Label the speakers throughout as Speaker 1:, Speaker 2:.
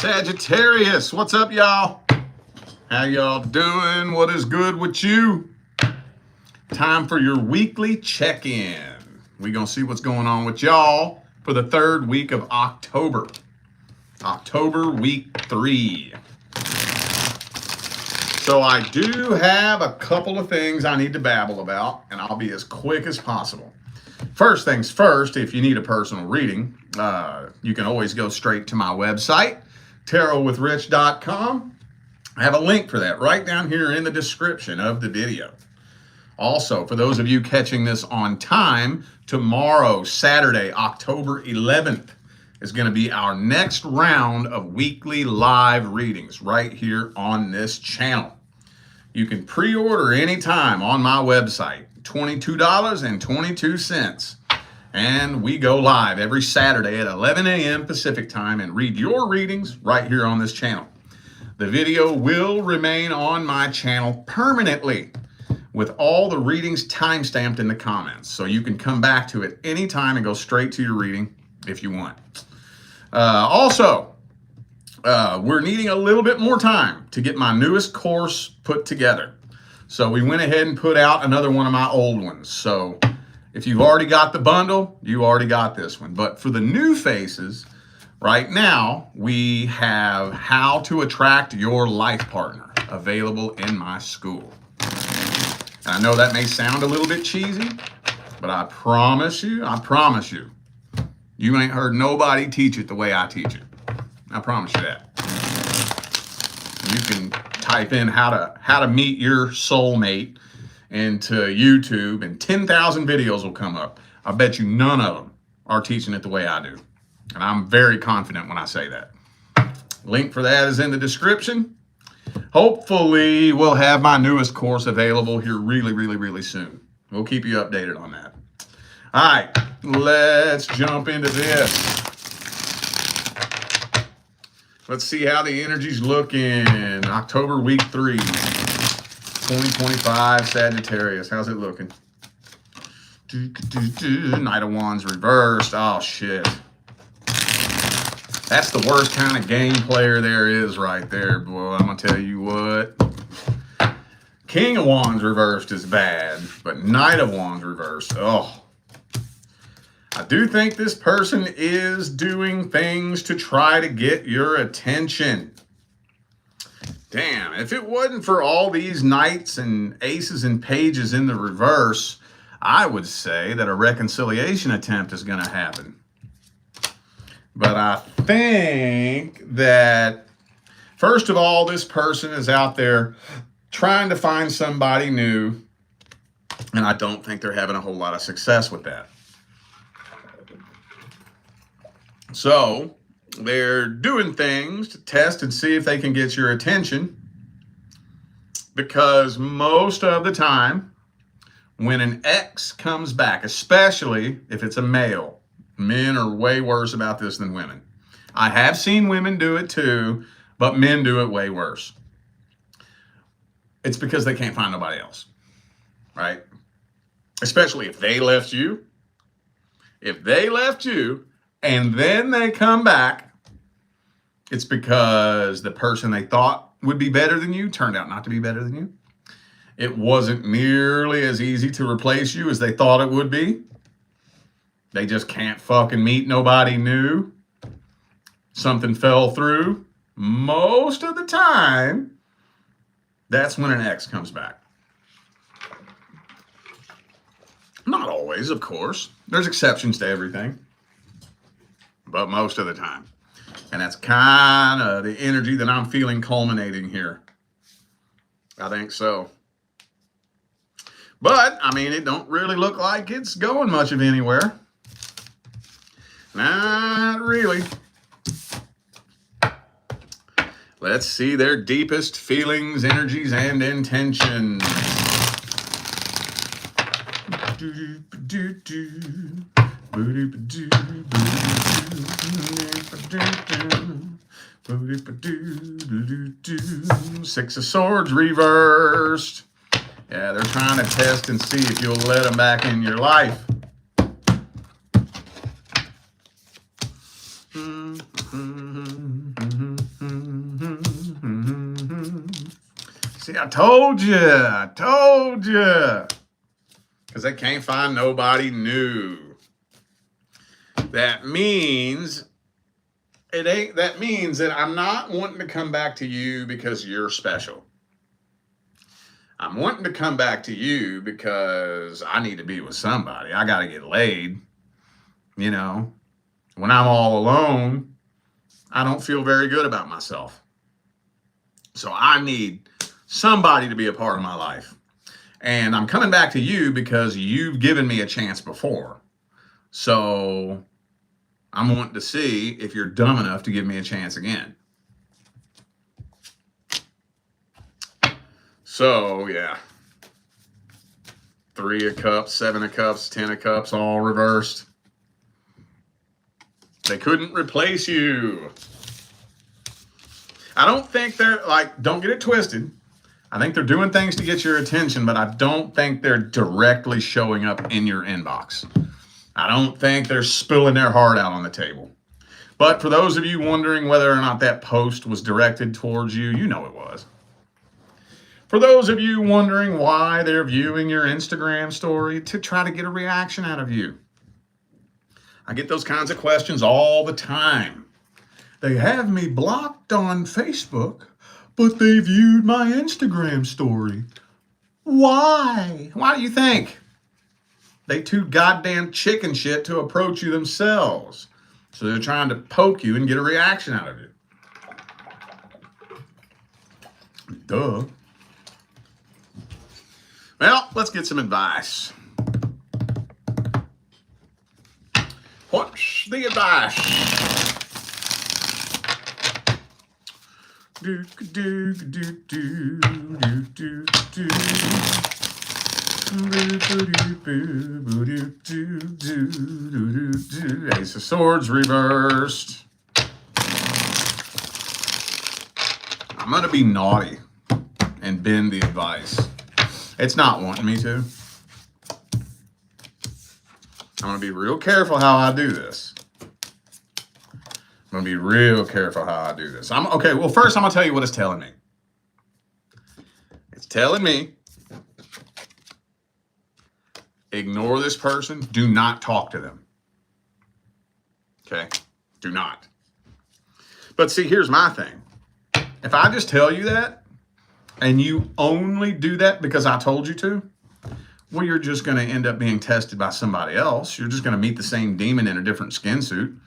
Speaker 1: Sagittarius, what's up, y'all? How y'all doing? What is good with you? Time for your weekly check-in. We're going to see what's going on with y'all for the third week of October. October week 3. So I do have a couple of things I need to babble about, and I'll be as quick as possible. First things first, if you need a personal reading, you can always go straight to my website, tarotwithrich.com. I have a link for that right down here in the description of the video. Also, for those of you catching this on time, tomorrow, Saturday, October 11th, is going to be our next round of weekly live readings right here on this channel. You can pre-order anytime on my website, $22.22. And we go live every Saturday at 11 a.m. Pacific time and read your readings right here on this channel. The video will remain on my channel permanently with all the readings timestamped in the comments. So you can come back to it anytime and go straight to your reading if you want. Also, we're needing a little bit more time to get my newest course put together. So we went ahead and put out another one of my old ones. So if you've already got the bundle, you already got this one. But for the new faces, right now, we have How to Attract Your Life Partner available in my school. And I know that may sound a little bit cheesy, but I promise you, you ain't heard nobody teach it the way I teach it. I promise you that. You can type in how to meet your soulmate into YouTube, and 10,000 videos will come up. I bet you none of them are teaching it the way I do. And I'm very confident when I say that. Link for that is in the description. Hopefully, we'll have my newest course available here really soon. We'll keep you updated on that. All right, let's jump into this. Let's see how the energy's looking. October week 3. 2025 Sagittarius. How's it looking? Knight of Wands reversed. Oh, shit. That's the worst kind of game player there is right there, boy. I'm going to tell you what. King of Wands reversed is bad, but Knight of Wands reversed. Oh. I do think this person is doing things to try to get your attention. Damn, if it wasn't for all these knights and aces and pages in the reverse, I would say that a reconciliation attempt is going to happen. But I think that, first of all, this person is out there trying to find somebody new, and I don't think they're having a whole lot of success with that. So they're doing things to test and see if they can get your attention, because most of the time when an ex comes back, especially if it's a male, men are way worse about this than women. I have seen women do it too, but men do it way worse. It's because they can't find nobody else, right? Especially if they left you. If they left you, and then they come back, it's because the person they thought would be better than you turned out not to be better than you. It wasn't nearly as easy to replace you as they thought it would be. They just can't fucking meet nobody new. Something fell through. Most of the time, that's when an ex comes back. Not always, of course. There's exceptions to everything. But most of the time. And that's kind of the energy that I'm feeling culminating here. I think so. But, I mean, it don't really look like it's going much of anywhere. Not really. Let's see their deepest feelings, energies, and intentions. Six of Swords reversed. Yeah, they're trying to test and see if you'll let them back in your life. See, I told you. I told you. Because they can't find nobody new. That means that means that I'm not wanting to come back to you because you're special. I'm wanting to come back to you because I need to be with somebody. I got to get laid. You know, when I'm all alone, I don't feel very good about myself. So I need somebody to be a part of my life. And I'm coming back to you because you've given me a chance before. So I'm wanting to see if you're dumb enough to give me a chance again. So, yeah. 3 of Cups, 7 of Cups, 10 of Cups, all reversed. They couldn't replace you. I don't think they're, don't get it twisted. I think they're doing things to get your attention, but I don't think they're directly showing up in your inbox. I don't think they're spilling their heart out on the table. But for those of you wondering whether or not that post was directed towards you, you know it was. For those of you wondering why they're viewing your Instagram story, to try to get a reaction out of you. I get those kinds of questions all the time. They have me blocked on Facebook, but they viewed my Instagram story. Why? Why do you think? They too goddamn chicken shit to approach you themselves. So they're trying to poke you and get a reaction out of you. Duh. Well, let's get some advice. What's the advice? Do do do do do do do. Ace of Swords reversed. I'm going to be naughty and bend the advice. It's not wanting me to. I'm going to be real careful how I do this. I'm going to be real careful how I do this. Okay, well, first I'm going to tell you what it's telling me. It's telling me ignore this person. Do not talk to them. Okay? Do not. But see, here's my thing. If I just tell you that, and you only do that because I told you to, well, you're just going to end up being tested by somebody else. You're just going to meet the same demon in a different skin suit.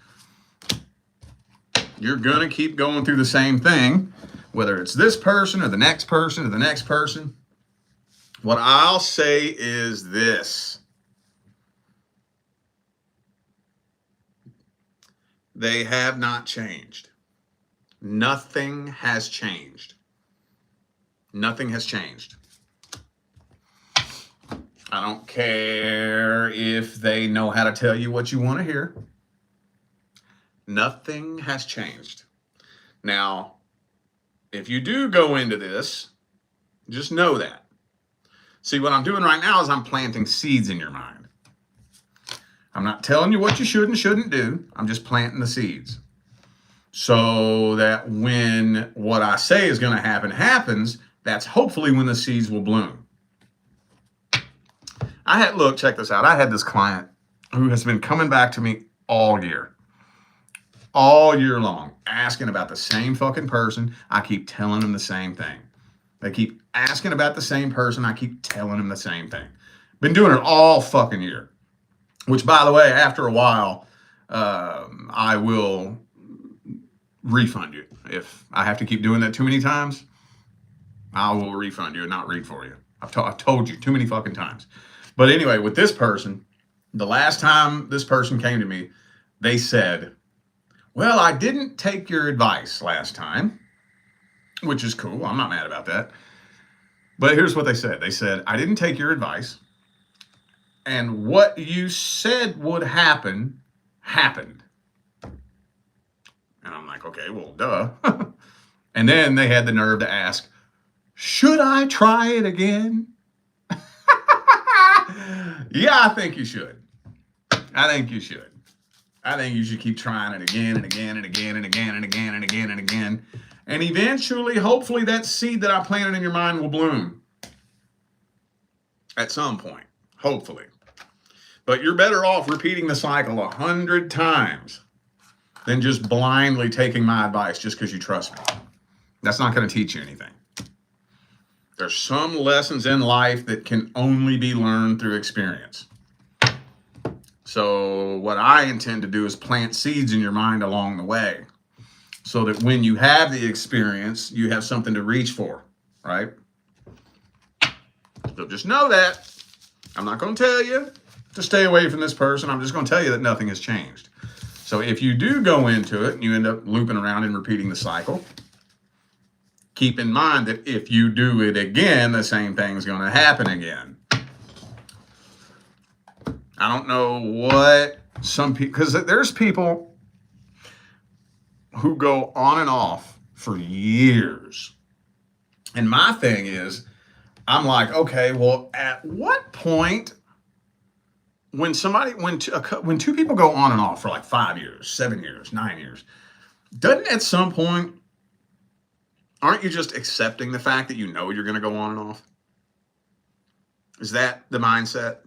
Speaker 1: You're going to keep going through the same thing, whether it's this person or the next person or the next person. What I'll say is this. They have not changed. Nothing has changed. Nothing has changed. I don't care if they know how to tell you what you want to hear. Nothing has changed. Now, if you do go into this, just know that. See, what I'm doing right now is I'm planting seeds in your mind. I'm not telling you what you should and shouldn't do. I'm just planting the seeds. So that when what I say is going to happen happens, that's hopefully when the seeds will bloom. Look, check this out. I had this client who has been coming back to me all year long, asking about the same fucking person. I keep telling them the same thing. They keep asking about the same person. I keep telling them the same thing. Been doing it all fucking year. Which, by the way, after a while, I will refund you. If I have to keep doing that too many times, I will refund you and not read for you. I've told you too many fucking times. But anyway, with this person, the last time this person came to me, they said, well, I didn't take your advice last time, which is cool. I'm not mad about that. But here's what they said. They said, I didn't take your advice. And what you said would happen, happened. And I'm like, okay, well, duh. And then they had the nerve to ask, should I try it again? Yeah, I think you should. I think you should. I think you should keep trying it again and again and again and again and again and again and again. And eventually, hopefully, that seed that I planted in your mind will bloom at some point, hopefully. But you're better off repeating the cycle 100 times than just blindly taking my advice just because you trust me. That's not going to teach you anything. There's some lessons in life that can only be learned through experience. So what I intend to do is plant seeds in your mind along the way so that when you have the experience, you have something to reach for, right? So just know that. I'm not going to tell you to stay away from this person. I'm just going to tell you that nothing has changed. So if you do go into it and you end up looping around and repeating the cycle, keep in mind that if you do it again, the same thing's going to happen again. I don't know what some people, because there's people who go on and off for years. And my thing is, I'm like, okay, well, at what point when two people go on and off for like 5 years, 7 years, 9 years, doesn't at some point, aren't you just accepting the fact that you know you're going to go on and off? Is that the mindset?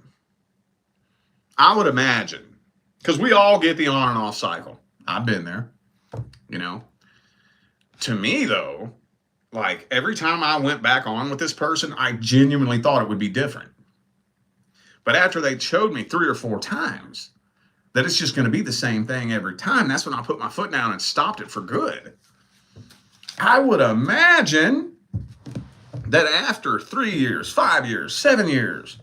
Speaker 1: I would imagine, because we all get the on and off cycle. I've been there, you know. To me, though, like every time I went back on with this person, I genuinely thought it would be different. But after they showed me 3 or 4 times that it's just going to be the same thing every time, that's when I put my foot down and stopped it for good. I would imagine that after 3 years, 5 years, 7 years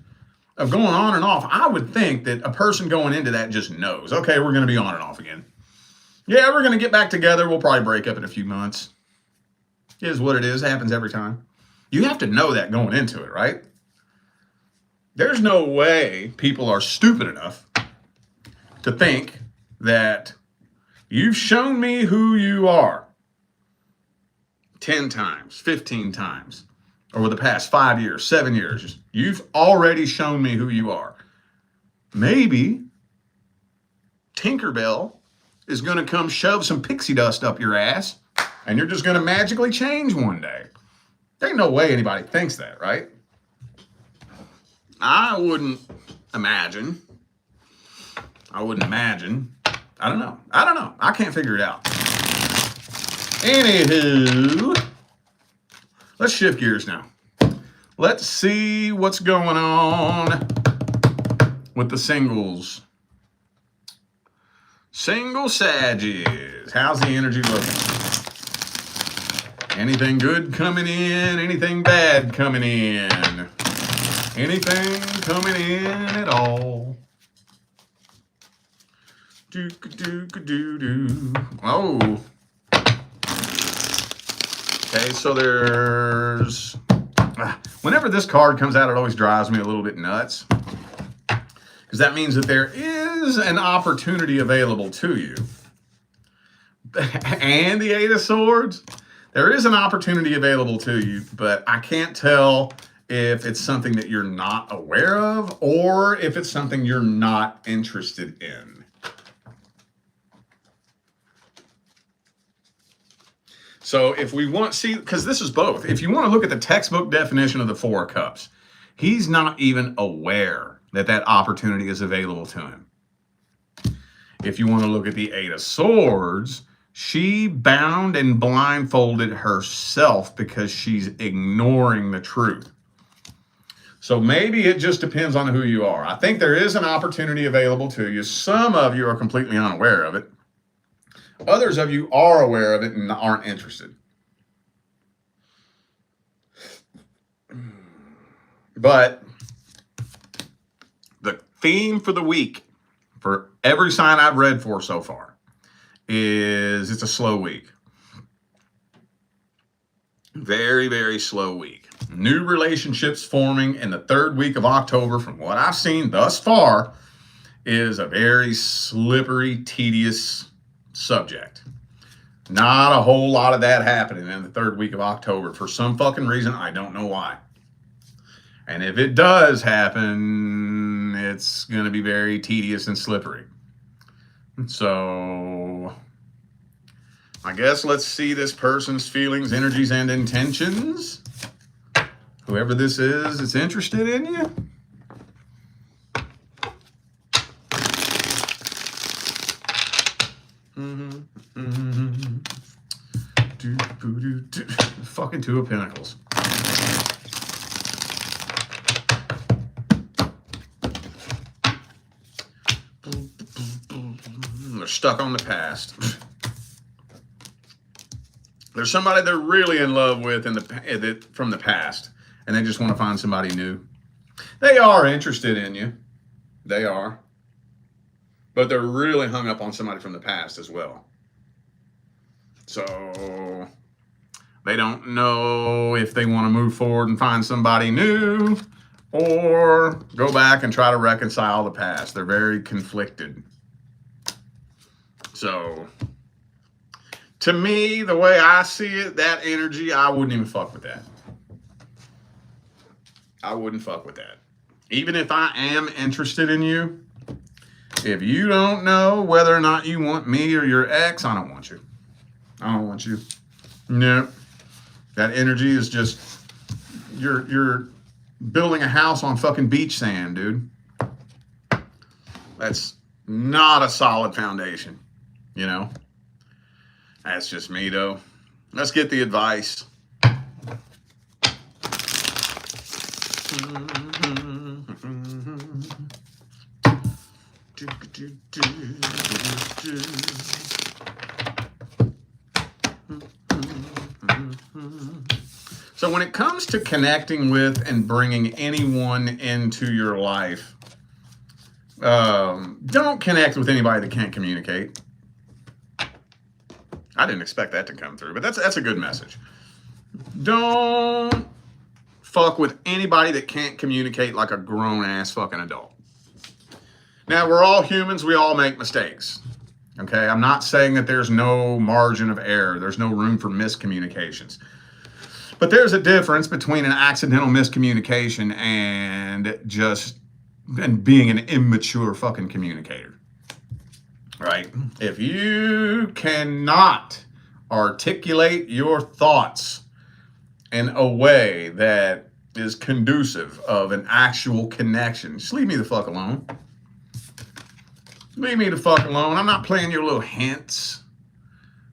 Speaker 1: of going on and off, I would think that a person going into that just knows, okay, we're going to be on and off again. Yeah, we're going to get back together. We'll probably break up in a few months. It is what it is. It happens every time. You have to know that going into it, right? There's no way people are stupid enough to think that you've shown me who you are 10 times, 15 times, over the past 5 years, 7 years. You've already shown me who you are. Maybe Tinkerbell is going to come shove some pixie dust up your ass and you're just going to magically change one day. There ain't no way anybody thinks that, right? I wouldn't imagine. I don't know. I can't figure it out. Anywho, let's shift gears now. Let's see what's going on with the singles. Single Saggies. How's the energy looking? Anything good coming in? Anything bad coming in? Anything coming in at all? Do. Oh. Okay, so there's... Whenever this card comes out, it always drives me a little bit nuts. Because that means that there is an opportunity available to you. And the Eight of Swords. There is an opportunity available to you, but I can't tell if it's something that you're not aware of or if it's something you're not interested in. So if we want, see, because this is both. If you want to look at the textbook definition of the Four of Cups, he's not even aware that that opportunity is available to him. If you want to look at the Eight of Swords, she bound and blindfolded herself because she's ignoring the truth. So maybe it just depends on who you are. I think there is an opportunity available to you. Some of you are completely unaware of it. Others of you are aware of it and aren't interested. But the theme for the week, for every sign I've read for so far, is it's a slow week. Very, very slow week. New relationships forming in the 3rd week of October, from what I've seen thus far, is a very slippery, tedious subject. Not a whole lot of that happening in the 3rd week of October. For some fucking reason, I don't know why. And if it does happen, it's going to be very tedious and slippery. So I guess let's see this person's feelings, energies, and intentions. Whoever this is that's interested in you. Fucking Two of Pentacles. They're stuck on the past. There's somebody they're really in love with from the past, and they just want to find somebody new. They are interested in you. They are. But they're really hung up on somebody from the past as well. So they don't know if they want to move forward and find somebody new or go back and try to reconcile the past. They're very conflicted. So to me, the way I see it, that energy, I wouldn't even fuck with that. I wouldn't fuck with that. Even if I am interested in you, if you don't know whether or not you want me or your ex, I don't want you. I don't want you. No. That energy is just, you're building a house on fucking beach sand, dude. That's not a solid foundation, you know? That's just me, though. Let's get the advice. So when it comes to connecting with and bringing anyone into your life, don't connect with anybody that can't communicate. I didn't expect that to come through, but that's a good message. Don't fuck with anybody that can't communicate like a grown-ass fucking adult. Now, we're all humans. We all make mistakes. Okay? I'm not saying that there's no margin of error. There's no room for miscommunications. But there's a difference between an accidental miscommunication and being an immature fucking communicator. Right? If you cannot articulate your thoughts in a way that is conducive of an actual connection, just leave me the fuck alone. Leave me the fuck alone. I'm not playing your little hints,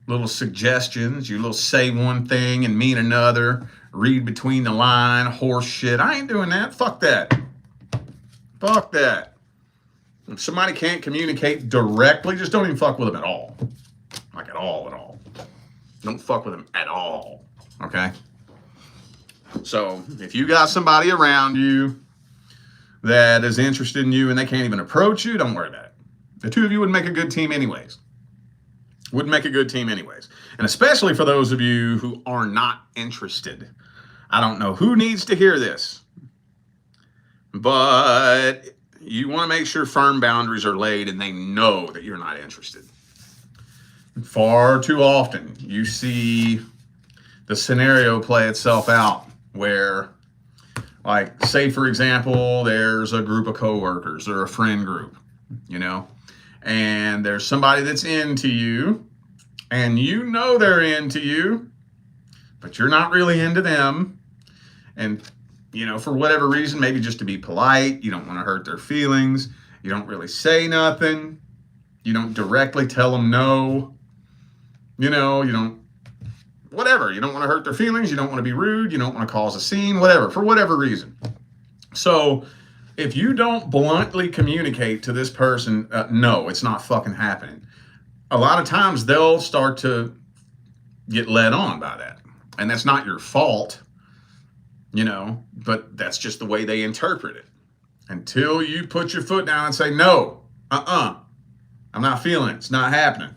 Speaker 1: little suggestions, you little say one thing and mean another, read between the line, horse shit. I ain't doing that. Fuck that. Fuck that. If somebody can't communicate directly, just don't even fuck with them at all. Like at all. Don't fuck with them at all. Okay? So if you got somebody around you that is interested in you and they can't even approach you, don't worry about it. The two of you would make a good team anyways. Would make a good team anyways. And especially for those of you who are not interested. I don't know who needs to hear this, but you want to make sure firm boundaries are laid and they know that you're not interested. Far too often, you see the scenario play itself out where, like, say, for example, there's a group of coworkers or a friend group, you know, and there's somebody that's into you and you know they're into you, but you're not really into them. And you know, for whatever reason, maybe just to be polite, you don't want to hurt their feelings, you don't really say nothing, you don't directly tell them no, you know, you don't, whatever, you don't want to hurt their feelings, you don't want to be rude, you don't want to cause a scene, whatever, for whatever reason. So if you don't bluntly communicate to this person, no, it's not fucking happening, a lot of times they'll start to get led on by that. And that's not your fault. You know, but that's just the way they interpret it. Until you put your foot down and say, no, I'm not feeling it. It's not happening.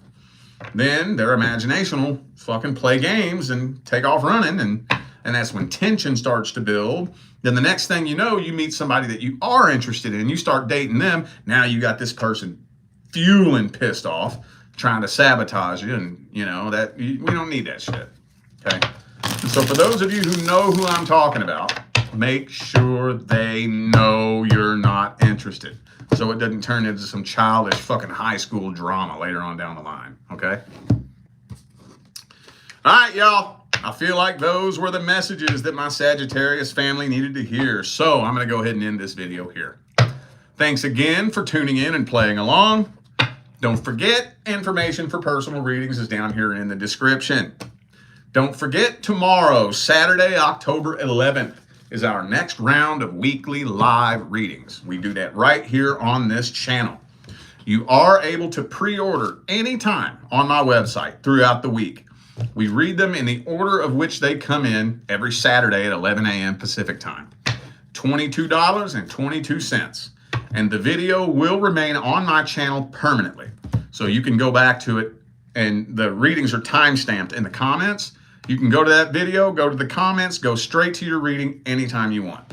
Speaker 1: Then their imagination will fucking play games and take off running. And that's when tension starts to build. Then the next thing you know, you meet somebody that you are interested in. You start dating them. Now you got this person fueling pissed off, trying to sabotage you. And, you know, we don't need that shit. Okay? So for those of you who know who I'm talking about, make sure they know you're not interested, so it doesn't turn into some childish fucking high school drama later on down the line, okay? All right, y'all. I feel like those were the messages that my Sagittarius family needed to hear, so I'm going to go ahead and end this video here. Thanks again for tuning in and playing along. Don't forget, information for personal readings is down here in the description. Don't forget, tomorrow, Saturday, October 11th, is our next round of weekly live readings. We do that right here on this channel. You are able to pre-order anytime on my website throughout the week. We read them in the order of which they come in every Saturday at 11 a.m. Pacific time. $22.22. And the video will remain on my channel permanently. So you can go back to it, and the readings are time-stamped in the comments. You can go to that video, go to the comments, go straight to your reading anytime you want.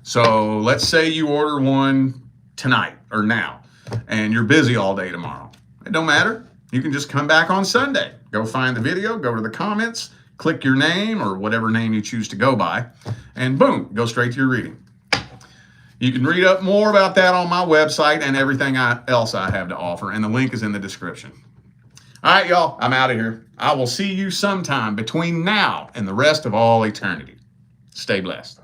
Speaker 1: So let's say you order one tonight or now, and you're busy all day tomorrow. It don't matter. You can just come back on Sunday. Go find the video, go to the comments, click your name or whatever name you choose to go by, and boom, go straight to your reading. You can read up more about that on my website and everything else I have to offer, and the link is in the description. All right, y'all, I'm out of here. I will see you sometime between now and the rest of all eternity. Stay blessed.